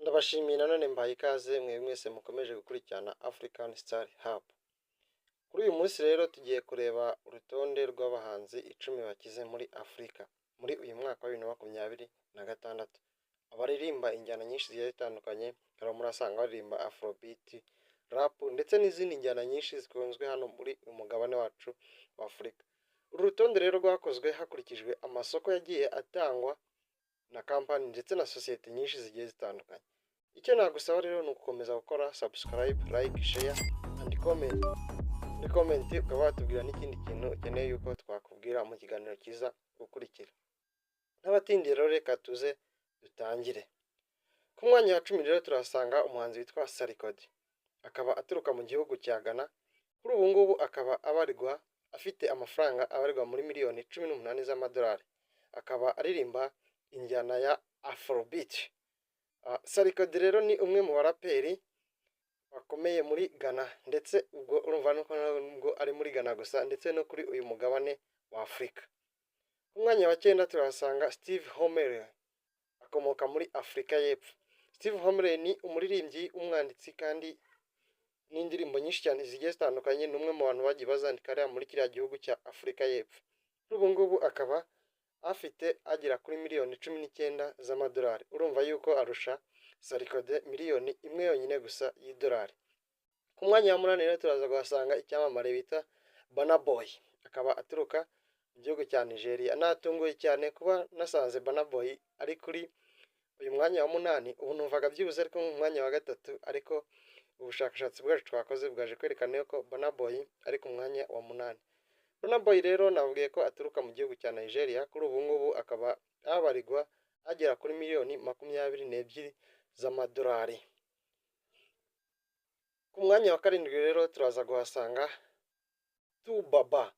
Ndabashimiye nanone mbahaye ikaze mwe mwese mukomeje gukurikirana African Star Hub. Kuri uyu munsi rero tugiye kureba urutonde rw'abahanzi 10 bakize muri Afurika muri uyu mwaka wa 2026. Abaririmba injyana nyinshi zigiye zitandukanye, hari murasanga baririmba Afrobeat, rap ndetse n'izindi njyana nyinshi zikunzwe hano muri uyu mugabane wacu wa Afurika. Uru rutonde rero rwakozwe hakurikijwe amasoko yagiye atangwa na kampani ndetse na sosiyete nyinshi zigiye zitandukanye. Icyo nagusaba rero ni ugukomeza gukora subscribe, like, share and comment. Muri comment ukaba watubwira n'ikindi kintu ukeneye yuko twakubwira mu kiganiro cyiza gukurikira. N'abatindiye rero reka tuze dutangire. Ku mwanya wa 10 rero turasanga umuhanzi witwa Sarkodie. Akaba aturuka mu gihugu cya Ghana. Kuri ubu ngubu akaba abarirwa afite amafaranga abarirwa muri miliyoni 18 z'amadolari. Akaba aririmba injyana ya Afrobeat. Sarkodie rero ni umwe mu baraperi bakomeye muri Ghana, ndetse ubwo urumva nuko nubwo ari muri Ghana gusa ndetse no kuri uyu mugabane wa Afurika. Ku mwanya wa 9 turasanga Steve Homerey. Akomoka muri Afurika y'Epfo. Steve Homerey ni umuririmbyi, umwanditsi kandi n'indirimbo nyinshi cyane zigiye zitandukanye, n'umwe mu bantu bagiye bazandika ariya muri kiriya gihugu cya Afurika y'Epfo. Kuri ubu ngubu akaba afite agera kuri miliyoni 19 z'amadolari. Urumva yuko arusha Sarkodie miliyoni imwe yonyine gusa y'idolari. Ku mwanya wa 8 rero turaza guhasanga icyamamare bita Burna Boy. Akaba aturuka mu gihugu cya Nigeria. Natunguye cyane kuba nasanze Burna Boy ari kuri uyu mwanya wa 8. Ubu numvaga byibuze ariko mu mwanya wa 3, ariko ubushakashatsi bwacu twakoze bwaje kwerekana yuko Burna Boy ari ku mwanya wa 8. Burna Boy rero nabwiye ko aturuka mu gihugu cya Nigeria. Kuri ubu ngubu akaba abarirwa agera kuri miliyoni 22 z'amadolari. Ku mwanya wa 7 rero turaza guhasanga Tubaba.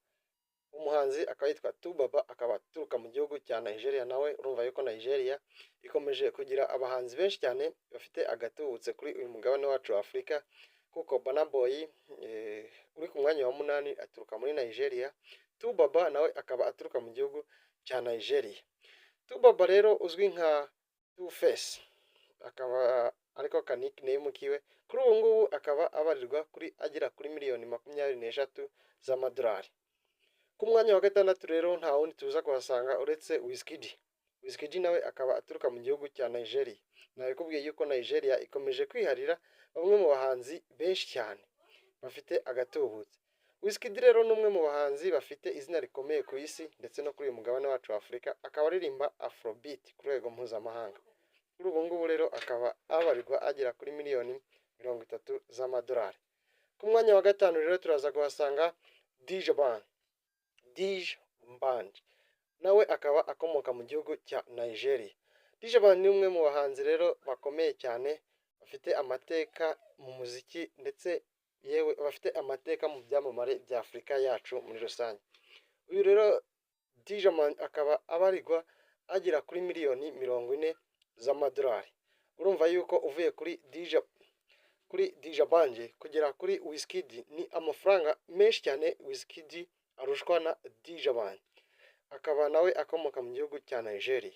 Umuhanzi akaba yitwa Tubaba, akaba aturuka mu gihugu cya Nigeria. Nawe urumva yuko Nigeria ikomeje kugira abahanzi benshi cyane bafite agatubutse kuri uyu mugabane wacu wa Afurika, kuko Burna Boy uri ku mwanya wa 8 aturuka muri Nigeria. Tubaba nawe akaba aturuka mu gihugu cya Nigeria. Tubaba rero uzwi nka Two Face, akaba ariko ka nickname kiwe. Kuri ubu ngubu akaba abarirwa kuri agera kuri miliyoni 23 z'amadolari. Ku mwanya wa 6 rero nta wundi tuza kuhasanga uretse Wizkid. Wizkid nawe akaba aturuka mu gihugu cya Nigeria. Nabikubwiye yuko Nigeria ikomeje kwiharira bamwe mu bahanzi benshi cyane bafite agatubutse. Wizkid rero ni umwe mu bahanzi bafite izina rikomeye ku isi ndetse no kuri uyu mugabane wacu wa Afurika. Akaba aririmba Afrobeat ku rwego mpuzamahanga. Kuri ubu ngubu rero akaba abarirwa agera kuri miliyoni 30 z'amadolari. Ku mwanya wa 5 rero turaza guhasanga DJ Band. Nawe akaba akomoka mu gihugu cya Nigeria. DJ Band ni umwe mu bahanzi rero bakomeye cyane bafite amateka mu muziki, ndetse yewe bafite amateka mu byamamare bya Afurika yacu muri rusange. Uyu rero DJ Band akaba abarirwa agera kuri miliyoni 40 z'amadolari. Urumva yuko uvuye kuri DJ Band kugera kuri Wizkid ni amafaranga menshi cyane Wizkid arushwa na DJ Band. Akaba nawe akomoka mu gihugu cya Nigeria.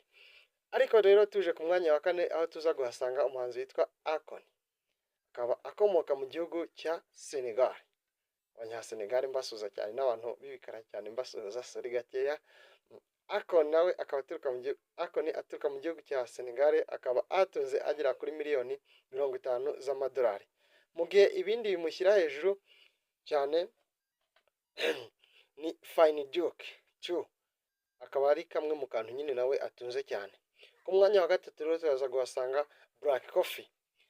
Ariko rero tuje ku mwanya wa 4 aho tuza guhasanga umuhanzi witwa Akon. Akaba akomoka mu gihugu cya Senegal. Abanyasenegal mbasuza cyane n'abantu bibikara cyane mbasuza sori gakeya. Akon nawe akaba aturuka mu gihugu cya Senegal. Akaba atunze agera kuri miliyoni 50 z'amadolari. Mu gihe ibindi bimushyira hejuru cyane ni Fine Duke 2. Akaba ari kamwe mu kantu nyine nawe atunze cyane. Ku mwanya wa 3 rero turaza guhasanga Black Coffee.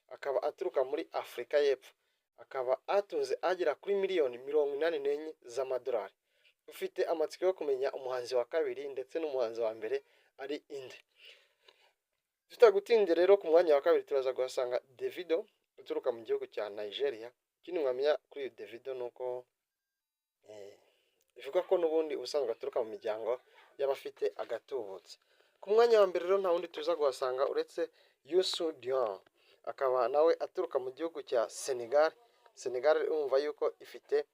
Akaba aturuka muri Afurika y'Epfo. Akaba atunze agera kuri miliyoni 84 z'amadolari. Ufite amatsiko yo kumenya umuhanzi wa kabiri ndetse n'umuhanzi wa mbere ari inde. Tutagutinde rero ku mwanya wa 2 turaza guhasanga Davido uturuka mu gihugu cya Nigeria. Ikindi mwamenya kuri Davido nuko bivuga ko n'ubundi ubusanzwe aturuka mu miryango y'abafite agatubutse. Ku mwanya wa 1 rero nta wundi tuza guhasanga uretse Youssou N'Dour. Akaba nawe aturuka mu gihugu cya Senegal. Senegal urumva yuko ifite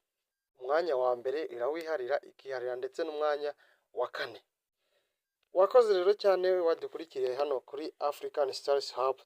umwanya wa 1 irawiharira, ikiharira ndetse n'umwanya wa 4. Wakoze rero cyane wadukurikiye hano kuri African Stars Hub.